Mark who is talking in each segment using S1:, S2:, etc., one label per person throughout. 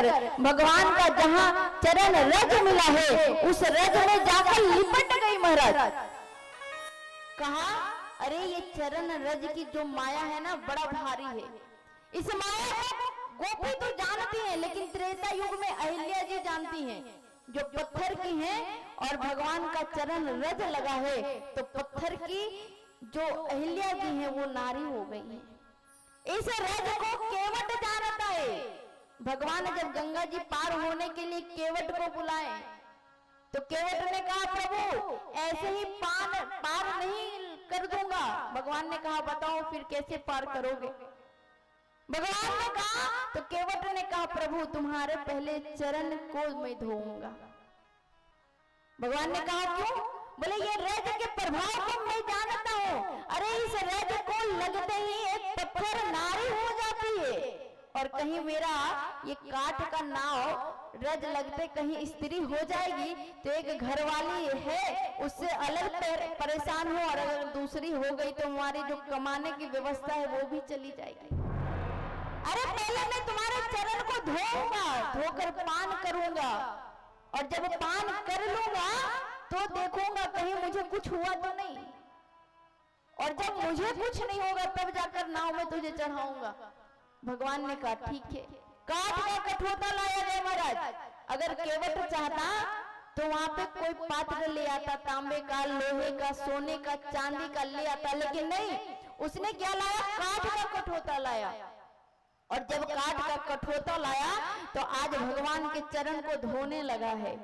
S1: जाकर भगवान का जहां चरण रज मिला है उस रज में जाकर लिपट गई महाराज। कहा अरे ये चरण रज की जो माया है ना बड़ा भारी है। इस माया को गोपी तो जानती है, लेकिन त्रेता युग में अहिल्या जी जानती हैं जो पत्थर की हैं और भगवान का चरण रज लगा है तो पत्थर की जो अहिल्या जी हैं वो नारी हो गई है। इस रज को केवट जानता है। भगवान जब गंगा जी पार होने के लिए केवट को बुलाए तो केवट ने कहा प्रभु ऐसे ही पार नहीं कर दूंगा। भगवान ने कहा बताओ फिर कैसे पार करोगे। भगवान ने कहा तो केवट ने कहा प्रभु तुम्हारे पहले चरण को मैं धोऊंगा। भगवान ने कहा क्यों? बोले ये रज के प्रभाव को मैं जानता हूँ। अरे इस रज को लगते ही एक पत्थर नारी हो जाती है और कहीं मेरा ये काठ का नाव रज लगते कहीं स्त्री हो जाएगी तो एक घरवाली है उससे अलग परेशान हो और अगर दूसरी हो गई तो हमारी जो कमाने की व्यवस्था है वो भी चली जाएगी। अरे पहले मैं तुम्हारे चरण को धोऊंगा, धोकर पान करूंगा और जब पान कर लूंगा तो देखूंगा कहीं मुझे कुछ हुआ तो नहीं, और जब मुझे कुछ नहीं होगा तब जाकर नाव में तुझे चढ़ाऊंगा। भगवान ने कहा ठीक है। काठ का कठोता लाया गया महाराज। अगर केवट चाहता तो वहां पे कोई पात्र ले आता, तांबे का, लोहे का, सोने का, चांदी का ले आता, लेकिन नहीं, उसने क्या लाया? काठ का कठोता लाया। और जब काठ का कठोता लाया तो आज भगवान के चरण को धोने लगा है।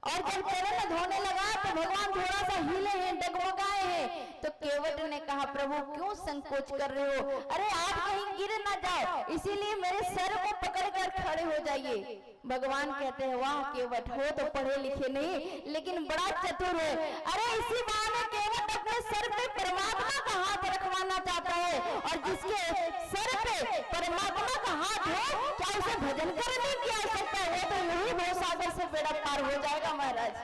S1: और जब चरण धोने लगा तो भगवान थोड़ा सा हिले हैं, डगमगाए हैं। तो केवट ने कहा प्रभु क्यों संकोच कर रहे हो? अरे आप कहीं गिर ना जाओ, इसीलिए मेरे सर को पकड़कर खड़े हो जाइए। भगवान कहते हैं वाह केवट, हो तो पढ़े लिखे नहीं लेकिन बड़ा चतुर है। अरे इसी बहाने केवट अपने सर पे परमात्मा का हाथ रखवाना चाहता है, और जिसके सर पे परमात्मा का हाथ हो क्या उसे भजन करने की आवश्यकता है? वो तो यही भवसागर से बेड़ा पार हो जाएगा महाराज।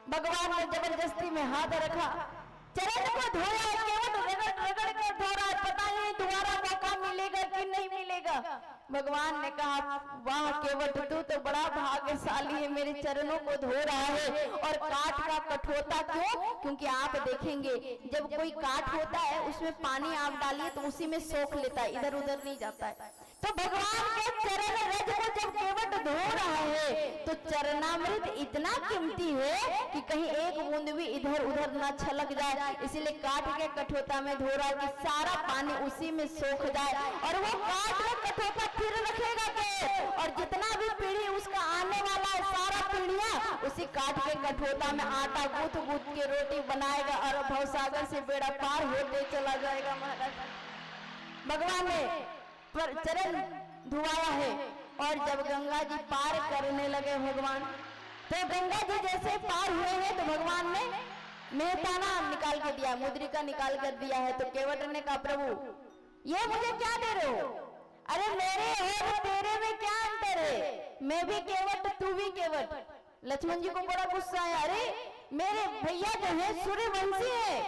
S1: भगवान ने जबरदस्ती में हाथ रखा, चरण को धोया, केवट रगड़ रगड़ कर धो रहा है, पता नहीं दोबारा मौका मिलेगा कि नहीं मिलेगा। भगवान ने कहा वाह केवट तू तो बड़ा भाग्यशाली है, मेरे चरणों को धो रहा है। और काठ का कठोता क्यों? क्योंकि आप देखेंगे जब कोई काठ होता है उसमें पानी आप डालिए तो उसी में सोख लेता है, इधर उधर नहीं जाता है। तो भगवान के चरण रज को जब केवट धो रहा है तो चरणामृत इतना कीमती है कि कहीं एक बूंद भी इधर उधर ना छलक जाए, इसीलिए काठ के कठोता में धो रहा है कि सारा पानी उसी में सोख जाए। और वो काठ का कठोता फिर रखेगा के, और जितना भी पीढ़ी उसका आने वाला है सारा पीढ़ियां उसी काठ के कठोता में आटा गूंथ गूंथ के रोटी बनाएगा और भवसागर से बेड़ा पार होते चला जाएगा महाराज। भगवान ने पर चरण धुआया है। और जब गंगा जी पार करने लगे भगवान, तो गंगा जी जैसे पार हुए हैं तो भगवान ने मेहताना निकाल के दिया, मुद्रिका निकाल कर दिया है। तो केवट ने कहा प्रभु ये मुझे क्या दे रहे हो? अरे मेरे और तेरे में क्या अंतर है? मैं भी केवट तू भी केवट। लक्ष्मण जी को बड़ा गुस्सा आया, अरे मेरे भैया जो है सूर्यवंशी है,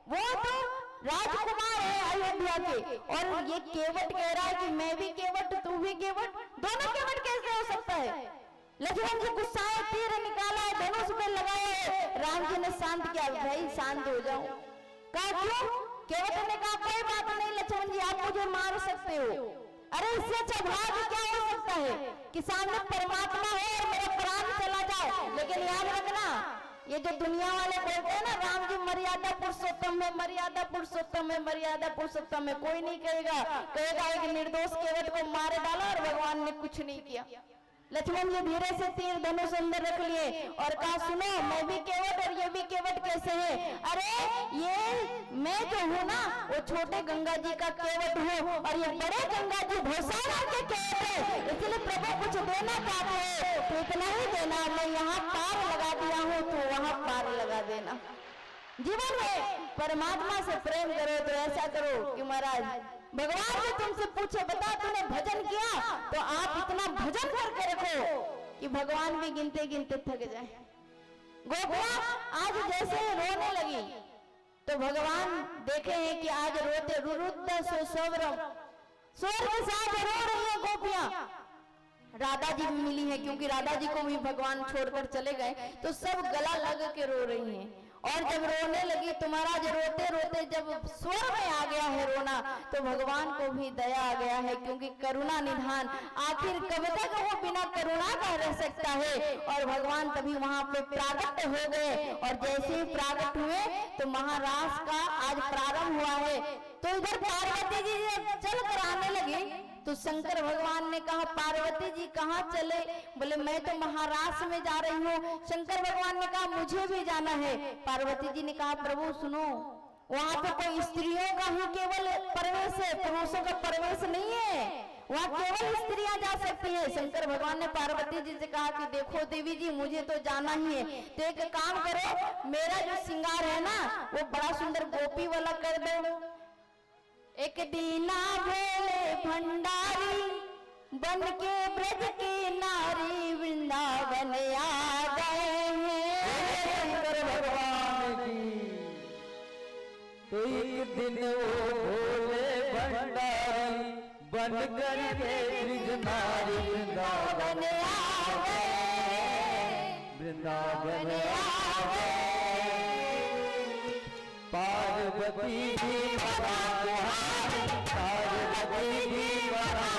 S1: वो तो राजकुमार है अयोध्या के, और ये केवट कह रहा है कि मैं भी केवट तू भी केवट, दोनों केवट कैसे हो सकता है? लक्ष्मण जी गुस्साए, तीर निकाला है, धनुष पे लगाया है। राम जी ने शांत किया, भाई शांत हो जाओ। कहा क्यों? केवट ने कहा कोई बात नहीं लक्ष्मण जी, आप मुझे मार सकते हो। अरे इससे अच्छा भाग्य क्या हो सकता है कि सामने परमात्मा है और मेरा प्राण चला जाए। लेकिन याद रखना ये जो दुनिया वाले बोलते हैं ना राम जी मर्यादा पुरुषोत्तम है, मर्यादा पुरुषोत्तम है, मर्यादा पुरुषोत्तम है, कोई नहीं कहेगा, कहेगा एक निर्दोष केवट को मार डाला और भगवान ने कुछ नहीं किया। लक्ष्मण जी धीरे से तीर धनुष अंदर रख लिए और कहा सुनो मैं भी केवट और ये भी केवट कैसे है? अरे ये मैं जो हूँ ना वो छोटे गंगा जी का केवट हूँ और ये बड़े गंगा जी भवसागर के केवट है, इसलिए प्रभु कुछ देना चाहते हैं तो इतना ही देना, मैं यहाँ पार लगा दिया हूँ तो वहाँ पार लगा देना। जीवन में परमात्मा से प्रेम करो तो ऐसा करो कि महाराज भगवान ने तुमसे पूछे बता तूने भजन किया, तो आप इतना भजन करके रखो कि भगवान भी गिनते गिनते थक जाए। गोपियां आज जैसे रोने लगी तो भगवान देखे हैं कि आज रोते रुरुद्ध सोवरम, स्वर के साथ रो रही है गोपियां। राधा जी भी मिली है, क्योंकि राधा जी को भी भगवान छोड़कर चले गए, तो सब गला लग के रो रही हैं। और जब रोने लगी तो महाराज रोते रोते जब स्वर में आ गया है रोना, तो भगवान को भी दया आ गया है, क्योंकि करुणा निधान, आखिर कब तक वो बिना करुणा का रह सकता है। और भगवान तभी वहां पे प्राकट हो गए, और जैसे ही प्राकट हुए तो महारास का आज प्रारंभ हुआ है। तो इधर पार्वती जी जब चल कर आने लगी तो शंकर भगवान ने कहा, पार्वती जी कहाँ चले? बोले मैं तो महारास में जा रही हूँ। शंकर भगवान ने कहा मुझे भी जाना है। पार्वती जी ने कहा प्रभु सुनो, वहाँ पे कोई स्त्रियों का ही केवल प्रवेश है, पुरुषों का प्रवेश नहीं है, वहाँ केवल स्त्रियां जा सकती हैं। शंकर भगवान ने पार्वती जी से कहा कि देखो देवी जी मुझे तो जाना ही है, तो एक काम करो, मेरा जो श्रृंगार है ना वो बड़ा सुंदर गोपी वाला कर दो। एक दीना भोले भंडारी बन के ब्रज की नारी वृंदावन आ गए हैं
S2: शंकर भगवान की। तो एक दिन वो भोले भंडारी बन कर के ब्रज नारी वृंदावन आ गए, वृंदावन आ गए। पार्वती जी बना पार्वती जी बना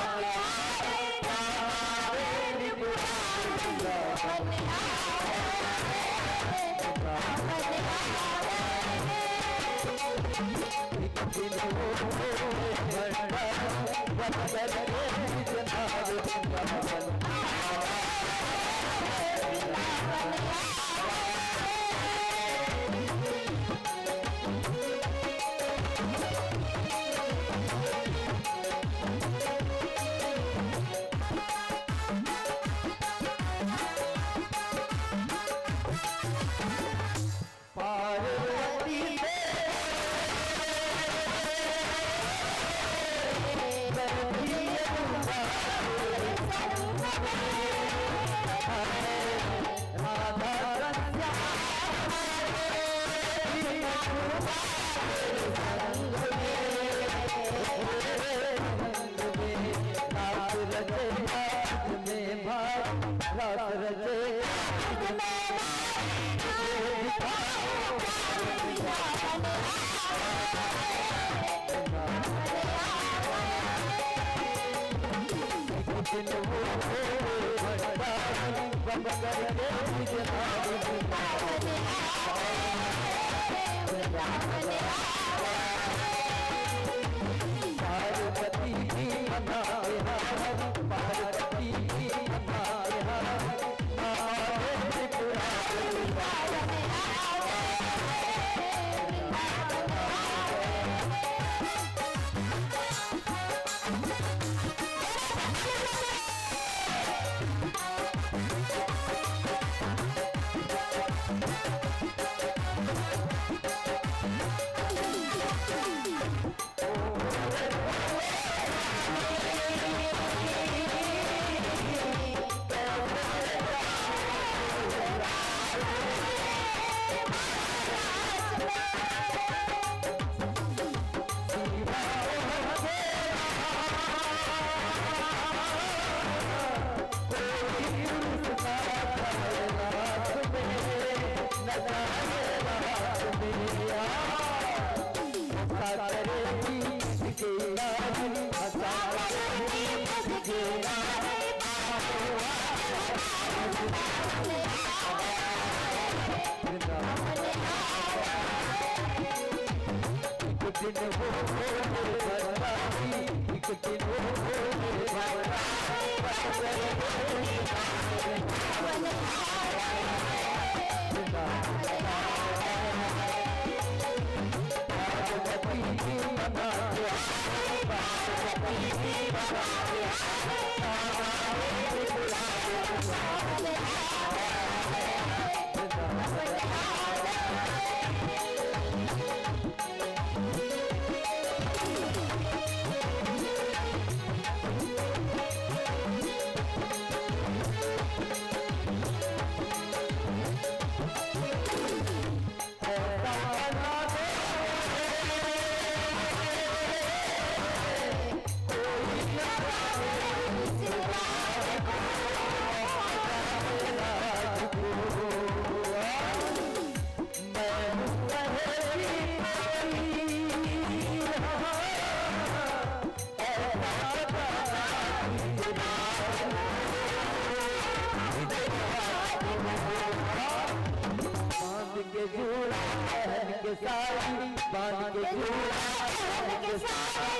S2: बांध के जूड़ा पहन के साड़ी, बांध के जूड़ा पहन के साड़ी,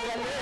S2: गले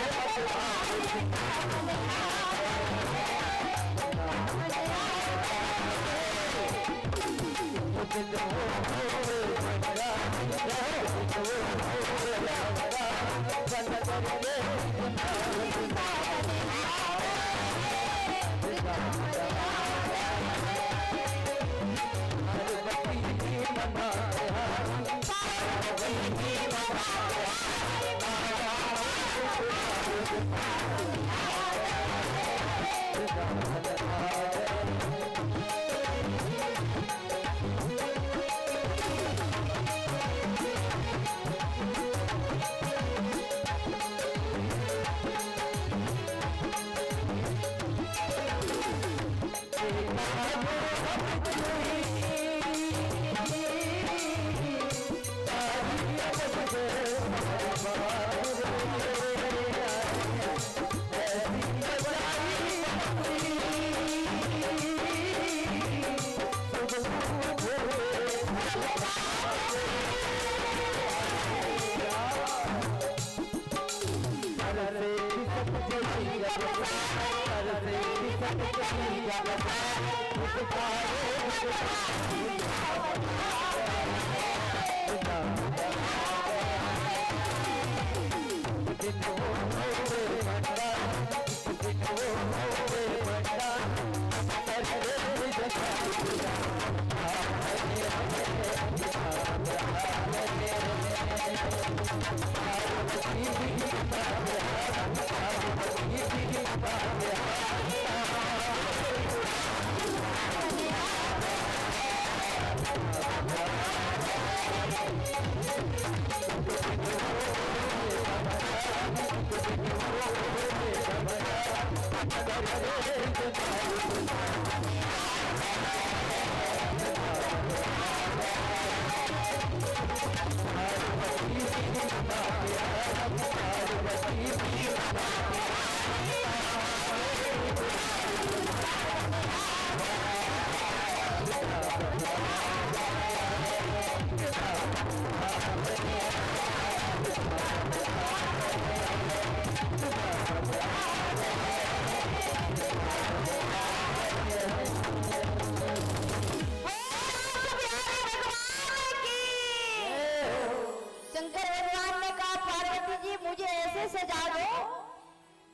S1: सजा दो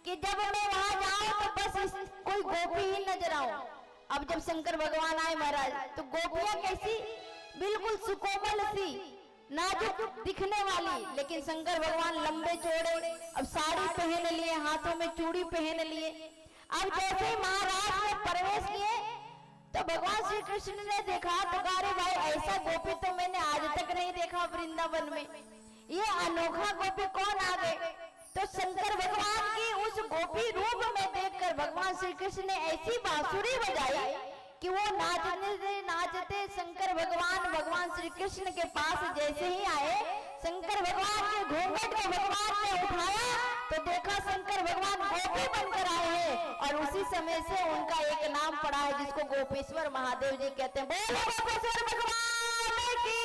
S1: कि जब मैं वहां जाऊं तो बस कोई गोपी ही नजर आऊं। अब जब शंकर भगवान आए महाराज तो गोपियां कैसी, बिल्कुल सुकोमल सी नाजुक दिखने वाली, लेकिन शंकर भगवान लंबे चौड़े, अब साड़ी पहन लिए, हाथों में चूड़ी पहन लिए। अब जैसे ही महाराज ने प्रवेश किए तो भगवान श्री कृष्ण ने देखा तो कहा भाई ऐसा गोपी तो मैंने आज तक नहीं देखा वृंदावन में, ये अनोखा गोपी कौन आ गए। तो शंकर भगवान की उस गोपी रूप में देखकर भगवान श्री कृष्ण ने ऐसी बांसुरी बजाई कि वो नाचते नाचते शंकर भगवान भगवान श्री कृष्ण के पास जैसे ही आए, शंकर भगवान के घूंघट को भगवान ने उठाया तो देखा शंकर भगवान गोपी बनकर आए हैं। और उसी समय से उनका एक नाम पड़ा है जिसको गोपेश्वर महादेव जी कहते हैं। बोलो गोपेश्वर भगवान की।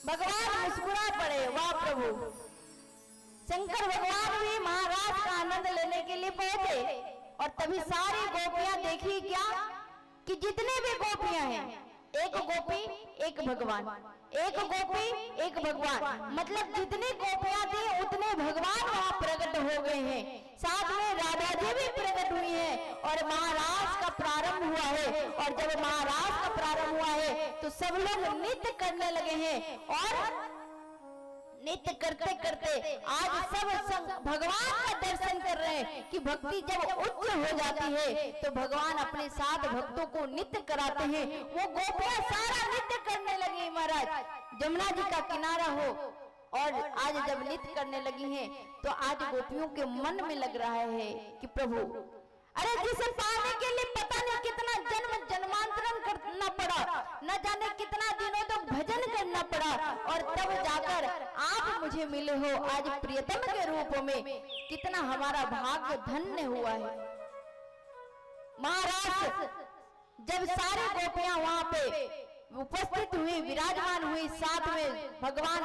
S1: भगवान मुस्कुरा पड़े, वाह प्रभु। शंकर भगवान भी महाराज का आनंद लेने के लिए पहुंचे और तभी सारी गोपियां देखी क्या कि जितने भी गोपियां हैं, एक गोपी एक भगवान, एक गोपी एक भगवान, मतलब जितनी गोपियां थी उतने भगवान वहां प्रकट हो गए हैं। साथ में राधा जी भी प्रकट हुई है और महाराज का प्रारंभ हुआ है। और जब महाराज का प्रारंभ हुआ है तो सब लोग नृत्य करने लगे हैं और नृत्य करते करते आज सब भगवान का दर्शन कर रहे हैं कि भक्ति जब उच्च हो जाती है तो भगवान अपने साथ भक्तों को नृत्य कराते हैं। वो गोपियां सारा नृत्य करने लगी महाराज, जमुना जी का किनारा हो और आज जब नृत्य करने लगी हैं तो आज गोपियों के मन में लग रहा है कि प्रभु, अरे जिसे पाने के लिए पता नहीं कितना जन्म जन्मांतरण करना पड़ा, न जाने कितना दिनों तक भजन करना पड़ा और तब जाकर आप मुझे मिले हो आज प्रियतम के रूप में। कितना हमारा भाग्य धन्य हुआ है। महाराज जब सारी गोपियां वहां पे उपस्थित हुई, विराजमान हुई, साथ में भगवान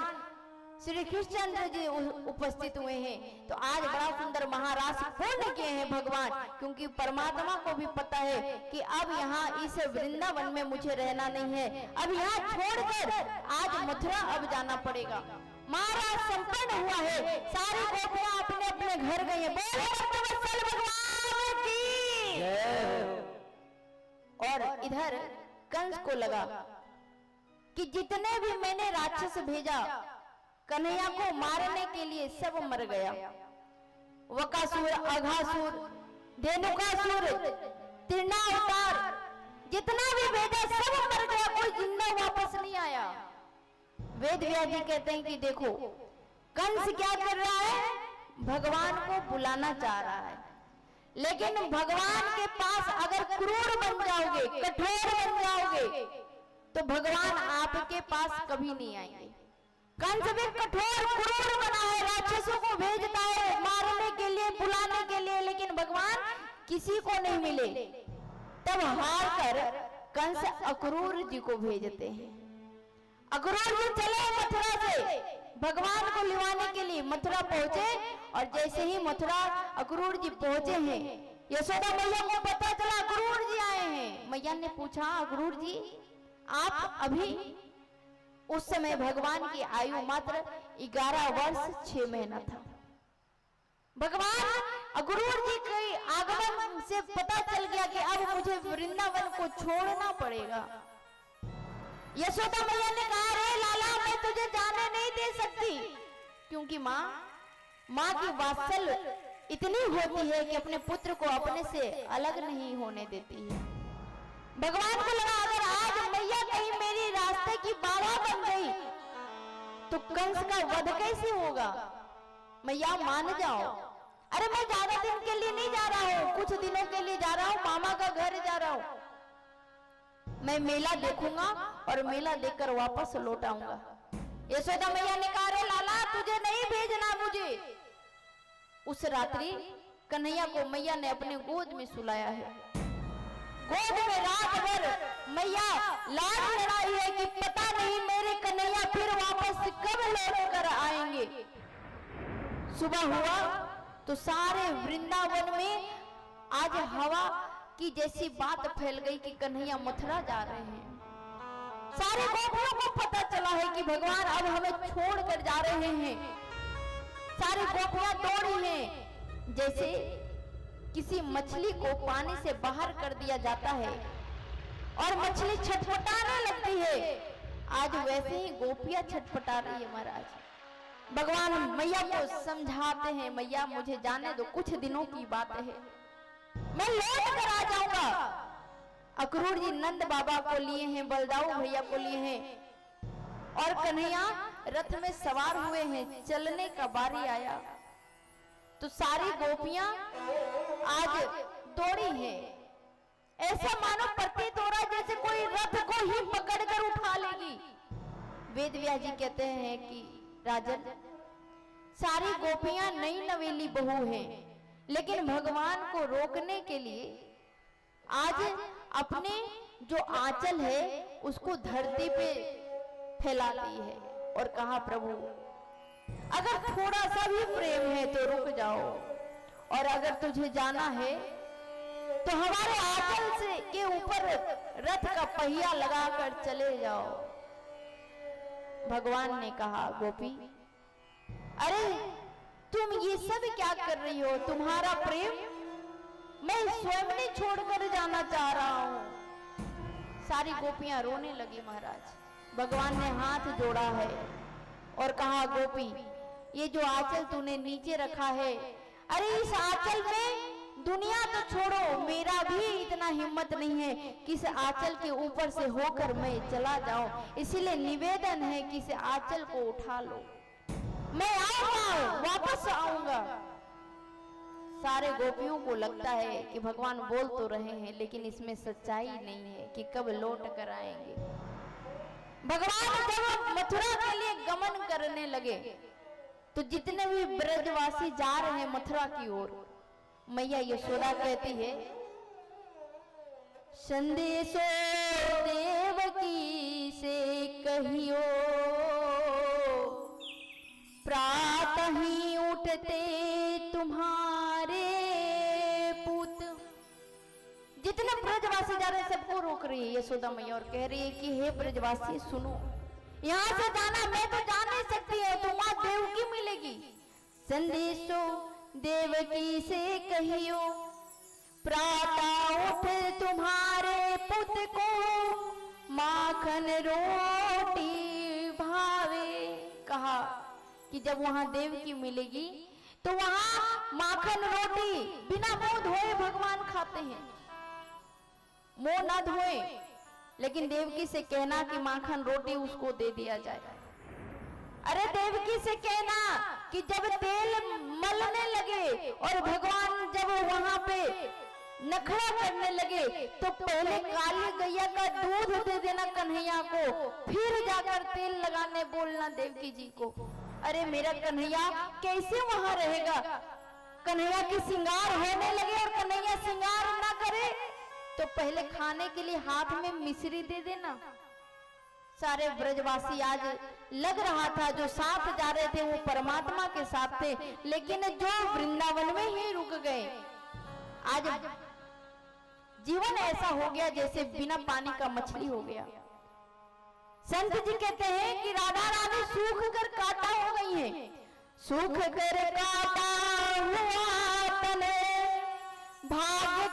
S1: श्री कृष्णचंद्र जी उपस्थित हुए हैं, तो आज बड़ा सुंदर महारास पूर्ण किए हैं भगवान, क्योंकि परमात्मा को भी पता है कि अब यहाँ इस वृंदावन में मुझे रहना नहीं है, अब यहाँ छोड़कर आज मथुरा अब जाना पड़ेगा। महाराज संपन्न हुआ है, सारी गोपियां अपने अपने घर गई हैं। बोलो भक्तवत्सल भगवान की। और इधर कंस को लगा कि जितने भी मैंने राक्षस भेजा कन्हैया को मारने के लिए सब मर गया। वकासुर, अघासुर, धेनुकासुर, तीर्णावतार, जितना भी भेजा सब मर गया, कोई जिंदा वापस नहीं आया। वेद व्यास जी कहते हैं कि देखो कंस क्या कर रहा है, भगवान को बुलाना चाह रहा है, लेकिन भगवान के पास अगर क्रूर बन जाओगे, कठोर बन जाओगे, तो भगवान आपके पास कभी नहीं आएंगे। कंस भी कठोर क्रूर बना है, राक्षसों को भेजता है मारने के लिए, बुलाने के लिए, लेकिन भगवान किसी को नहीं मिले। तब हार कर कंस अक्रूर जी को भेजते हैं। अक्रूर जी चले मथुरा से भगवान को लिवाने के लिए, मथुरा पहुंचे, और जैसे ही मथुरा अक्रूर जी पहुंचे हैं, यशोदा मैया को पता चला अक्रूर जी आए हैं। मैया ने पूछा, अक्रूर जी आप अभी, उस समय भगवान की आयु मात्र 11 वर्ष 6 महीना था। भगवान अक्रूर जी के आगमन से पता चल गया कि अब मुझे वृंदावन को छोड़ना पड़ेगा। यशोदा मैया ने कहा, रे लाला मैं तुझे जाने नहीं दे सकती, क्योंकि माँ की वात्सल्य इतनी होती है कि अपने पुत्र को अपने से अलग नहीं होने देती है। भगवान को लगा अगर आज मैया कहीं मेरी रास्ते की बाधा बन गई तो कंस का वध कैसे होगा, मैया मान जाओ। अरे मैं ज्यादा दिन के लिए नहीं जा रहा हूँ, कुछ दिनों के लिए जा रहा हूँ, मामा का घर जा रहा हूँ, मैं मेला देखूंगा और मेला देखकर वापस लौट आऊंगा। यशोदा मैया ने कहा, रे लाला तुझे नहीं भेजना मुझे। उस रात्रि कन्हैया को मैया ने अपने गोद में सुलाया है। गोद में रात भर मैया लाड लड़ाई है कि पता नहीं मेरे कन्हैया फिर वापस कब लौट कर आएंगे। सुबह हुआ तो सारे वृंदावन में आज हवा की जैसी बात फैल गई कि कन्हैया मथुरा जा रहे हैं। सारे गोपियों को पता चला है कि भगवान अब हमें छोड़कर जा रहे हैं। सारी गोपियां दौड़ी हैं, जैसे किसी मछली को पानी से बाहर कर दिया जाता है और मछली छटपटाने लगती है, आज वैसे ही गोपियां छटपटा रही है। महाराज भगवान मैया को समझाते हैं, मैया मुझे जाने दो, कुछ दिनों की बात है, मैं लौट कर आ जाऊंगा। अक्रूर जी नंद बाबा को लिए हैं, बलदाऊ भैया को लिए हैं, और कन्हैया रथ में सवार हुए हैं। चलने का बारी आया तो सारी गोपियां आज दौड़ी हैं, ऐसा मानो प्रतीत हो रहा है जैसे कोई रथ को ही पकड़कर उठा लेगी। वेद व्यास जी कहते हैं कि राजन, सारी गोपियां नई नवेली बहू हैं, लेकिन भगवान को रोकने के लिए आज अपने जो आंचल है उसको धरती पे फैलाती है और कहा, प्रभु अगर थोड़ा सा भी प्रेम है तो रुक जाओ, और अगर तुझे जाना है तो हमारे आंचल से के ऊपर रथ का पहिया लगाकर चले जाओ। भगवान ने कहा, गोपी अरे तुम ये सब क्या कर रही हो, तुम्हारा प्रेम मैं स्वयं नहीं छोड़कर जाना चाह रहा हूं। सारी गोपियां रोने लगी। महाराज भगवान ने हाथ जोड़ा है और कहा, गोपी ये जो आंचल तूने नीचे रखा है, अरे इस आंचल में दुनिया तो छोड़ो, मेरा भी इतना हिम्मत नहीं है कि इस आंचल के ऊपर से होकर मैं चला जाऊं, इसीलिए निवेदन है कि इस आंचल को उठा लो, मैं आऊंगा, वापस आऊंगा। सारे गोपियों को लगता है कि भगवान बोल तो रहे हैं लेकिन इसमें सच्चाई नहीं है कि कब लौट कर आएंगे। भगवान जब मथुरा के लिए गमन करने लगे तो जितने भी ब्रजवासी जा रहे हैं मथुरा की ओर, मैया यशोदा कहती है, संदेशो देवकी से कहियो, प्रातः ही उठते तुम्हारे पुत। जितने ब्रजवासी जा रहे हैं सबको रोक रही है यशोदा मैया और कह रही है कि हे ब्रजवासी सुनो, यहाँ से जाना मैं तो जा नहीं सकती है, तो वहां देवकी मिलेगी। संदेशो देवकी से कहियो, प्रातः उठ तुम्हारे पुत्र को माखन रोटी भावे। कहा कि जब वहां देवकी मिलेगी तो वहां माखन रोटी बिना मुंह धोए भगवान खाते हैं, मुंह ना धोए, लेकिन देवकी से कहना कि माखन रोटी उसको दे दिया जाए। अरे देवकी से कहना कि जब तेल मलने लगे और भगवान जब वहां पे नखरा करने लगे तो पहले काली गैया का दूध दे देना कन्हैया को, फिर जाकर तेल लगाने बोलना देवकी जी को। अरे मेरा कन्हैया कैसे वहां रहेगा? कन्हैया की श्रृंगार होने लगे और कन्हैया श्रृंगार ना करे तो पहले खाने के लिए हाथ में मिश्री दे देना। सारे ब्रजवासी आज लग रहा था जो साथ जा रहे थे वो परमात्मा के साथ थे, लेकिन जो वृंदावन में ही रुक गए। आज जीवन ऐसा हो गया जैसे बिना पानी का मछली हो गया। संत जी कहते हैं कि राधा रानी सूख कर काटा हो गई है, सूख कर काटा हुआ तने भाग